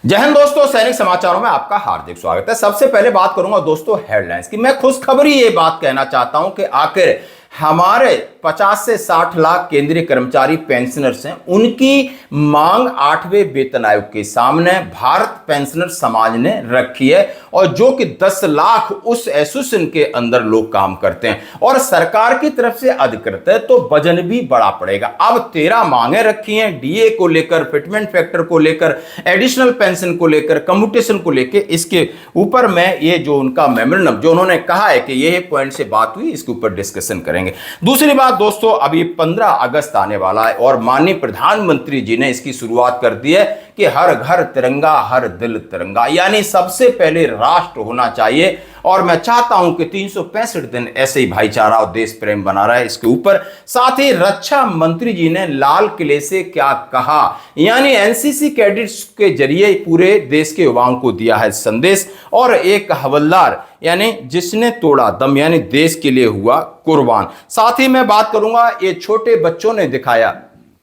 जय हिंद दोस्तों, सैनिक समाचारों में आपका हार्दिक स्वागत है। सबसे पहले बात करूंगा दोस्तों हेडलाइंस की। मैं खुशखबरी ये बात कहना चाहता हूं कि आखिर हमारे 50 से 60 लाख केंद्रीय कर्मचारी पेंशनर्स हैं, उनकी मांग 8वें वेतन आयोग के सामने भारत पेंशनर समाज ने रखी है, और जो कि 10 लाख उस एसोसिएशन के अंदर लोग काम करते हैं और सरकार की तरफ से अधिकृत है, तो वजन भी बड़ा पड़ेगा। अब 13 मांगे रखी हैं, डीए को लेकर, फिटमेंट फैक्टर को लेकर, एडिशनल पेंशन को लेकर, कम्यूटेशन को लेकर। इसके ऊपर मैं ये जो उनका मेमोरेंडम जो उन्होंने कहा है कि ये पॉइंट से बात हुई, इसके ऊपर डिस्कशन करेंगे। दूसरी बात दोस्तों, अभी 15 अगस्त आने वाला है और माननीय प्रधानमंत्री जी ने इसकी शुरुआत कर दी है कि हर घर तिरंगा हर दिल तिरंगा, यानी सबसे पहले राष्ट्र होना चाहिए। और मैं चाहता हूं कि 365 दिन ऐसे ही भाईचारा और देश प्रेम बना रहा है। इसके ऊपर साथ ही रक्षा मंत्री जी ने लाल किले से क्या कहा, यानी एनसीसी कैडेट्स के जरिए पूरे देश के युवाओं को दिया है संदेश। और एक हवलदार यानी जिसने तोड़ा दम, यानी देश के लिए हुआ कुर्बान। साथ ही मैं बात करूंगा, ये छोटे बच्चों ने दिखाया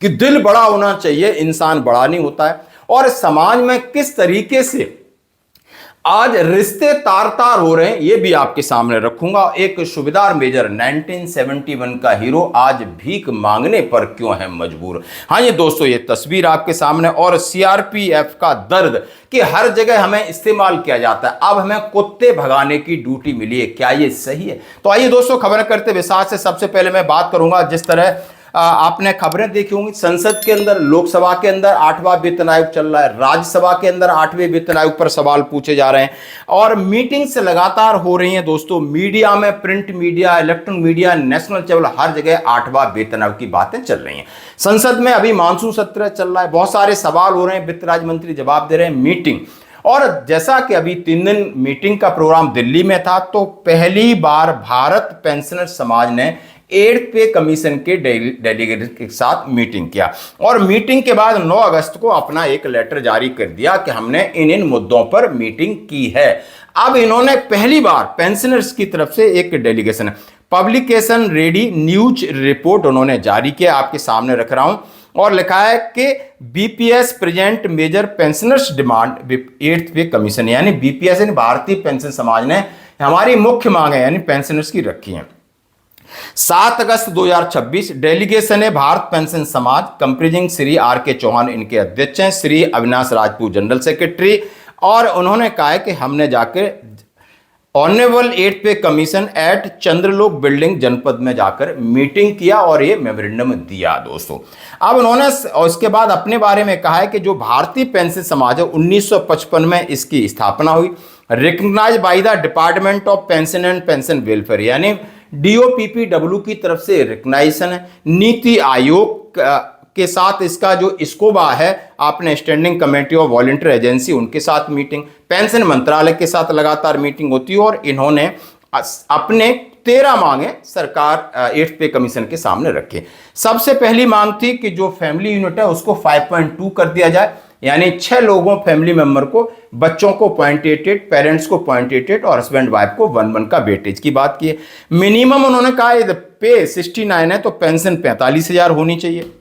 कि दिल बड़ा होना चाहिए, इंसान बड़ा नहीं होता है। और समाज में किस तरीके से आज रिश्ते तार तार हो रहे हैं, यह भी आपके सामने रखूंगा। एक सूबेदार मेजर 1971 का हीरो आज भीख मांगने पर क्यों है मजबूर। हाँ ये दोस्तों, ये तस्वीर आपके सामने। और सीआरपीएफ का दर्द कि हर जगह हमें इस्तेमाल किया जाता है, अब हमें कुत्ते भगाने की ड्यूटी मिली है, क्या ये सही है? तो आइए दोस्तों, खबर करते विस्तार से। सबसे पहले मैं बात करूंगा, जिस तरह आपने खबरें देखी होंगी, संसद के अंदर, लोकसभा के अंदर 8वां वेतन आयोग चल रहा है, राज्यसभा के अंदर 8वें वेतन आयोग पर सवाल पूछे जा रहे हैं और मीटिंग्स लगातार हो रही हैं दोस्तों। मीडिया में, print media, electronic media, national channel, हर जगह 8वां वेतन आयोग की बातें चल रही हैं। संसद में अभी मानसून सत्र चल रहा है, बहुत सारे सवाल हो रहे हैं, वित्त राज्य मंत्री जवाब दे रहे हैं, मीटिंग। और जैसा कि अभी 3 दिन मीटिंग का प्रोग्राम दिल्ली में था, तो पहली बार भारत पेंशनर समाज ने 8th पे कमीशन के डेलीगेट के साथ मीटिंग किया और मीटिंग के बाद 9 अगस्त को अपना एक लेटर जारी कर दिया कि हमने इन मुद्दों पर मीटिंग की है। अब इन्होंने पहली बार पेंशनर्स की तरफ से एक delegation, publication ready news report उन्होंने जारी किया, आपके सामने रख रहा हूं। और लिखा है कि BPS present major pensioners demand 8th pay commission, यानी बीपीएस यानी भारतीय पेंशन समाज ने हमारी मुख्य मांग है यानी पेंशनर्स की रखी है। 7 अगस्त 2026 डेलीगेशन है भारत पेंशन समाज, कंप्रेजिंग श्री आर के चौहान इनके अध्यक्ष हैं, श्री अविनाश राजपूत जनरल सेक्रेटरी। और उन्होंने कहा है कि हमने जाकर honourable 8th pay commission at Chandralok building जनपद में जाकर मीटिंग किया और ये मेमोरेंडम दिया दोस्तों। अब उन्होंने उसके बाद अपने बारे में कहा है कि जो भारतीय पेंशन समाज है 1955 में इसकी स्थापना हुई, recognise by the department of pension and pension welfare, यानी डीओपीपीडब्ल्यू की तरफ से रिकग्नाइजेशन है। नीति आयोग के साथ इसका जो स्कोबा है, आपने standing committee of volunteer agency, उनके साथ मीटिंग, पेंशन मंत्रालय के साथ लगातार मीटिंग होती है। और इन्होंने अपने 13 मांगे सरकार 8th पे कमीशन के सामने रखे। सबसे पहली मांग थी कि जो फैमिली यूनिट है उसको 5.2 कर दिया जाए, यानी 6 लोगों फैमिली मेंबर को, बच्चों को 0.88, पेरेंट्स को 0.88 और हस्बैंड वाइफ को 1 का वेटेज की बात की है। मिनिमम उन्होंने कहा पे 69 है तो पेंशन 45,000 होनी चाहिए।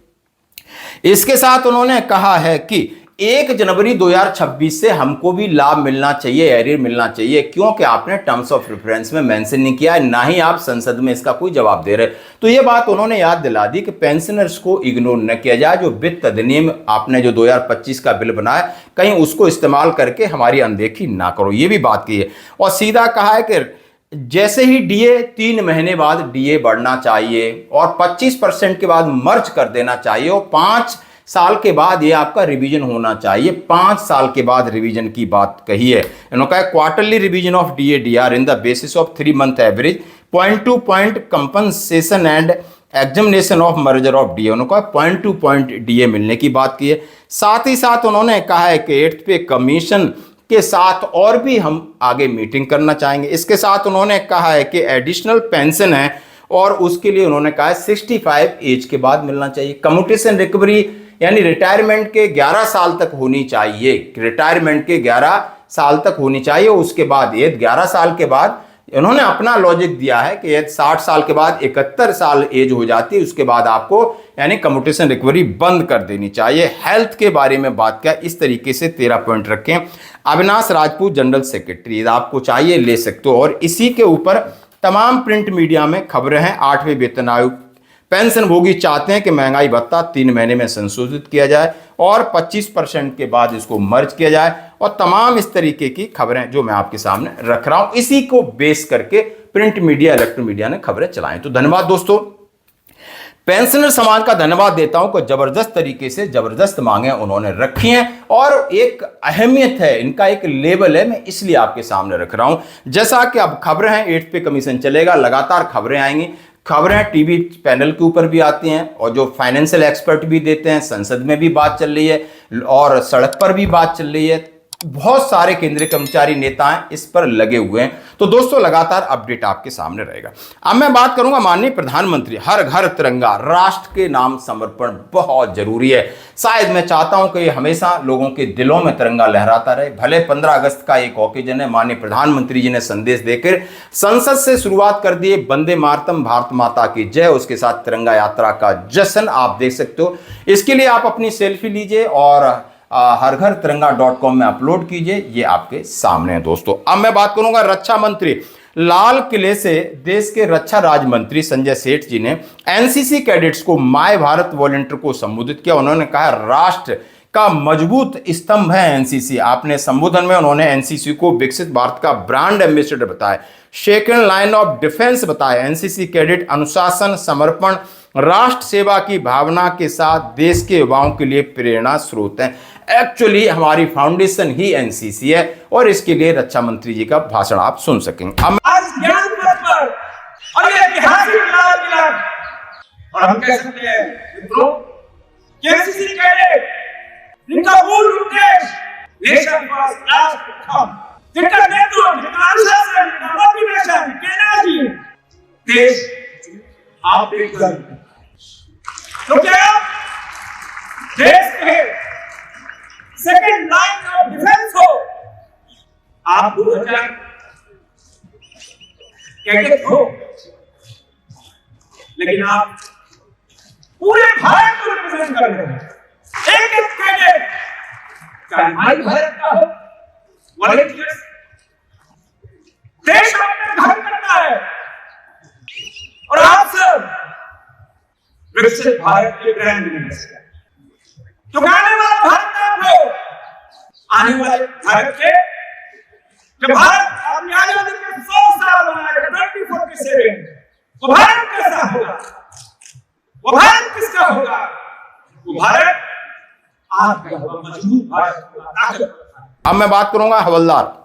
इसके साथ उन्होंने कहा है कि 1 जनवरी 2026 से हमको भी लाभ मिलना चाहिए, एरियर मिलना चाहिए, क्योंकि आपने टर्म्स ऑफ रेफरेंस में मेंशन नहीं किया, ना ही आप संसद में इसका कोई जवाब दे रहे। तो ये बात उन्होंने याद दिला दी कि पेंशनर्स को इग्नोर न किया जाए। जो वित्त अधिनियम आपने जो 2025 का बिल बनाया, कहीं उसको इस्तेमाल करके हमारी अनदेखी ना करो, ये भी बात की है। और सीधा कहा है कि जैसे ही डीए 3 महीने बाद डीए बढ़ना चाहिए और 25% के बाद मर्ज कर देना चाहिए और 5 साल के बाद ये आपका रिवीजन होना चाहिए। 5 साल के बाद रिवीजन की बात कही है। इन्होंने कहा quarterly revision of DA DR in the basis of 3 month average, point to point compensation and examination of merger of DA. उन्होंने कहा पॉइंट टू पॉइंट डीए मिलने की बात की है। साथ ही साथ उन्होंने कहा है कि 8th पे कमीशन के साथ और भी हम आगे मीटिंग करना चाहेंगे। इसके साथ उन्होंने कहा है कि एडिशनल पेंशन है और उसके लिए उन्होंने कहा है 65 एज के बाद मिलना चाहिए। कम्यूटेशन रिकवरी यानी रिटायरमेंट के 11 साल तक होनी चाहिए, रिटायरमेंट के 11 साल तक होनी चाहिए। उसके बाद ये 11 साल के बाद इन्होंने अपना लॉजिक दिया है कि 60 साल के बाद 71 साल एज हो जाती है, उसके बाद आपको यानी कम्यूटेशन रिकवरी बंद कर देनी चाहिए। हेल्थ के बारे में बात किया, इस तरीके से 13 पॉइंट रखें। अविनाश राजपूत जनरल सेक्रेटरी, आपको चाहिए ले सकते हो। और इसी के ऊपर तमाम प्रिंट मीडिया में खबरें हैं। 8वें वेतन आयोग पेंशनभोगी चाहते हैं कि महंगाई भत्ता 3 महीने में संशोधित किया जाए और 25% के बाद इसको मर्ज किया जाए, और तमाम इस तरीके की खबरें जो मैं आपके सामने रख रहा हूं, इसी को बेस करके प्रिंट मीडिया, इलेक्ट्रॉनिक मीडिया ने खबरें चलाई। तो धन्यवाद दोस्तों, पेंशनर समाज का धन्यवाद देता हूं कि जबरदस्त तरीके से जबरदस्त मांगे उन्होंने रखी हैं और एक अहमियत है, इनका एक लेवल है, मैं इसलिए आपके सामने रख रहा हूं। जैसा कि अब खबरें हैं, 8 पे कमीशन चलेगा, लगातार खबरें आएंगी। खबरें टीवी पैनल के ऊपर भी आती हैं और जो फाइनेंशियल एक्सपर्ट भी देते हैं, संसद में भी बात चल रही है और सड़क पर भी बात चल रही है। बहुत सारे केंद्रीय कर्मचारी नेता हैं इस पर लगे हुए हैं। तो दोस्तों लगातार अपडेट आपके सामने रहेगा। अब मैं बात करूंगा माननीय प्रधानमंत्री, हर घर तिरंगा, राष्ट्र के नाम समर्पण बहुत जरूरी है। शायद मैं चाहता हूं कि हमेशा लोगों के दिलों में तिरंगा लहराता रहे। भले 15 अगस्त का एक ओकेजन है, माननीय प्रधानमंत्री जी ने संदेश देकर संसद से शुरुआत कर दिए, वंदे मातरम, भारत माता की जय, उसके साथ तिरंगा यात्रा का जश्न आप देख सकते हो। इसके लिए आप अपनी सेल्फी लीजिए और हरघरतिरंगा.com में अपलोड कीजिए, ये आपके सामने है दोस्तों। अब मैं बात करूंगा रक्षा मंत्री, लाल किले से देश के रक्षा राज्य मंत्री संजय सेठ जी ने एनसीसी कैडेट्स को माय भारत वॉलंटियर को संबोधित किया। उन्होंने कहा राष्ट्र का मजबूत स्तंभ है एनसीसी। आपने संबोधन में उन्होंने एनसीसी को विकसित भारत का ब्रांड एम्बेसडर बताया, सेकंड लाइन ऑफ डिफेंस बताया। एनसीसी कैडेट अनुशासन, समर्पण, राष्ट्र सेवा की भावना के साथ देश के युवाओं के लिए प्रेरणा स्रोत है। एक्चुअली हमारी फाउंडेशन ही एनसीसी है और इसके लिए रक्षा मंत्री जी का भाषण आप सुन सकेंगे। आज ज्ञान दिवस पर और ये ऐतिहासिक लाल किला, और हम कह सकते हैं मित्रों कि एनसीसी कैडेट जिनका मूल उद्देश्य नेशन फर्स्ट, राष्ट्र प्रथम, जिनका नेतृत्व, जिनका अनुशासन, मोटिवेशन, एनर्जी देश आप देखकर तो क्या देश के सेकंड लाइन ऑफ डिफेंस हो, आप 2000 कैडेट हो, लेकिन आप पूरे भारत को रिप्रेजेंट कर रहे हैं। एक एक कैडेट चाहे माई भारत का हो, वॉलंटियर्स, देश अपने घर करता है और आप सब विकसित भारत के ब्रांड एम्बेसडर, तो आने वाला भारत हो, आने वाले भारत के जब भारत अपनी आजादी के 100 साल मनाएगा 2047, वो भारत कैसा होगा, वो भारत किसका होगा? वो भारत आपका होगा, मजबूत भारत होगा, ताकत। अब मैं बात करूंगा हवलदार,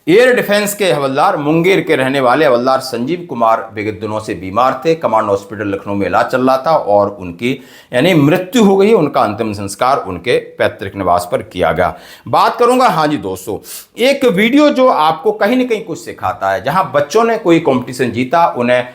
एयर डिफेंस के हवलदार, मुंगेर के रहने वाले हवलदार संजीव कुमार विगत दिनों से बीमार थे। कमांड हॉस्पिटल लखनऊ में इलाज चल रहा था और उनकी यानी मृत्यु हो गई। उनका अंतिम संस्कार उनके पैतृक निवास पर किया गया। बात करूंगा, हाँ जी दोस्तों, एक वीडियो जो आपको कहीं ना कहीं कुछ सिखाता है, जहां बच्चों ने कोई कॉम्पिटिशन जीता, उन्हें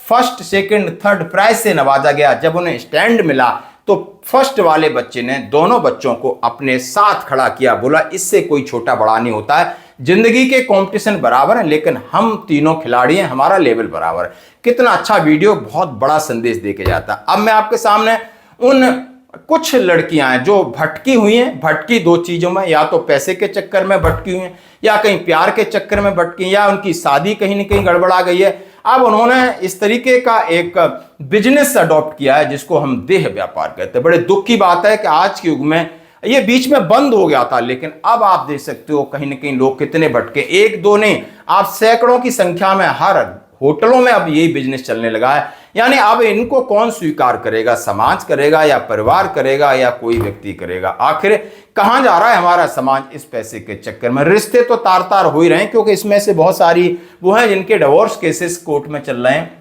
फर्स्ट, सेकेंड, थर्ड प्राइज से नवाजा गया। जब उन्हें स्टैंड मिला तो फर्स्ट वाले बच्चे ने दोनों बच्चों को अपने साथ खड़ा किया, बोला इससे कोई छोटा बड़ा नहीं होता है, जिंदगी के कंपटीशन बराबर है, लेकिन हम तीनों खिलाड़ी हैं, हमारा लेवल बराबर है। कितना अच्छा वीडियो, बहुत बड़ा संदेश देके जाता है। अब मैं आपके सामने उन कुछ लड़कियां हैं जो भटकी हुई हैं, भटकी दो चीजों में, या तो पैसे के चक्कर में भटकी हुई हैं, या कहीं प्यार के चक्कर में भटकी, या उनकी शादी कहीं ना कहीं गड़बड़ा गई है। अब उन्होंने इस तरीके का एक बिजनेस अडॉप्ट किया है जिसको हम देह व्यापार कहते हैं। बड़े दुख की बात है कि आज के युग में ये बीच में बंद हो गया था, लेकिन अब आप देख सकते हो कहीं ना कहीं लोग कितने भटके, एक दो नहीं, आप सैकड़ों की संख्या में हर होटलों में अब यही बिजनेस चलने लगा है। यानी अब इनको कौन स्वीकार करेगा? समाज करेगा या परिवार करेगा या कोई व्यक्ति करेगा? आखिर कहां जा रहा है हमारा समाज इस पैसे के चक्कर में? रिश्ते तो तार तार हो ही रहे हैं, क्योंकि इसमें से बहुत सारी वो हैं जिनके डिवोर्स केसेस कोर्ट में चल रहे हैं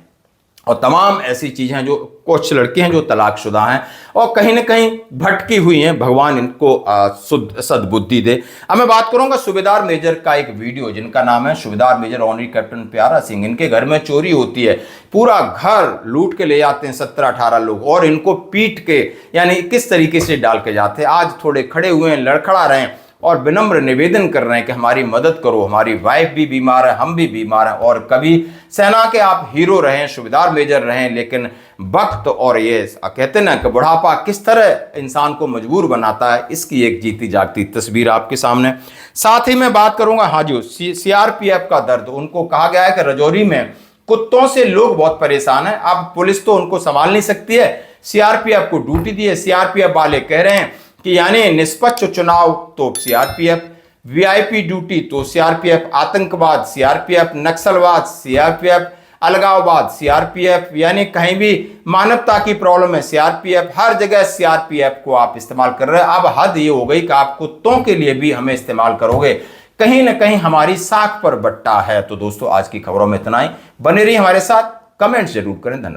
और तमाम ऐसी चीजें हैं, जो कुछ लड़के हैं जो तलाकशुदा हैं और कहीं ना कहीं भटकी हुई हैं। भगवान इनको सद्बुद्धि दे। अब मैं बात करूंगा सूबेदार मेजर का एक वीडियो, जिनका नाम है सूबेदार मेजर ऑनरी कैप्टन प्यारा सिंह। इनके घर में चोरी होती है, पूरा घर लूट के ले जाते हैं 17-18 लोग और इनको पीट के यानी किस तरीके से डाल के जाते हैं। आज थोड़े खड़े हुए हैं, लड़खड़ा रहे हैं और विनम्र निवेदन कर रहे हैं कि हमारी मदद करो, हमारी वाइफ भी बीमार है, हम भी बीमार हैं। और कभी सेना के आप हीरो रहें, सूबेदार मेजर रहें, लेकिन वक्त और ये कहते ना कि बुढ़ापा किस तरह इंसान को मजबूर बनाता है, इसकी एक जीती जागती तस्वीर आपके सामने। साथ ही मैं बात करूंगा हाँ जी सीआरपीएफ का दर्द। उनको कहा गया है कि राजौरी में कुत्तों से लोग बहुत परेशान हैं, अब पुलिस तो उनको संभाल नहीं सकती है, सीआरपीएफ को ड्यूटी दी है। सीआरपीएफ वाले कह रहे हैं कि यानी निष्पक्ष चुनाव तो सीआरपीएफ, वीआईपी ड्यूटी तो सीआरपीएफ, आतंकवाद सीआरपीएफ, नक्सलवाद सीआरपीएफ, अलगाववाद सीआरपीएफ, यानी कहीं भी मानवता की प्रॉब्लम है सीआरपीएफ, हर जगह सीआरपीएफ को आप इस्तेमाल कर रहे हैं। अब हद ये हो गई कि आप कुत्तों के लिए भी हमें इस्तेमाल करोगे, कहीं ना कहीं हमारी साख पर बट्टा है। तो दोस्तों आज की खबरों में इतना ही, बने रहिए हमारे साथ, कमेंट्स जरूर करें। धन्यवाद।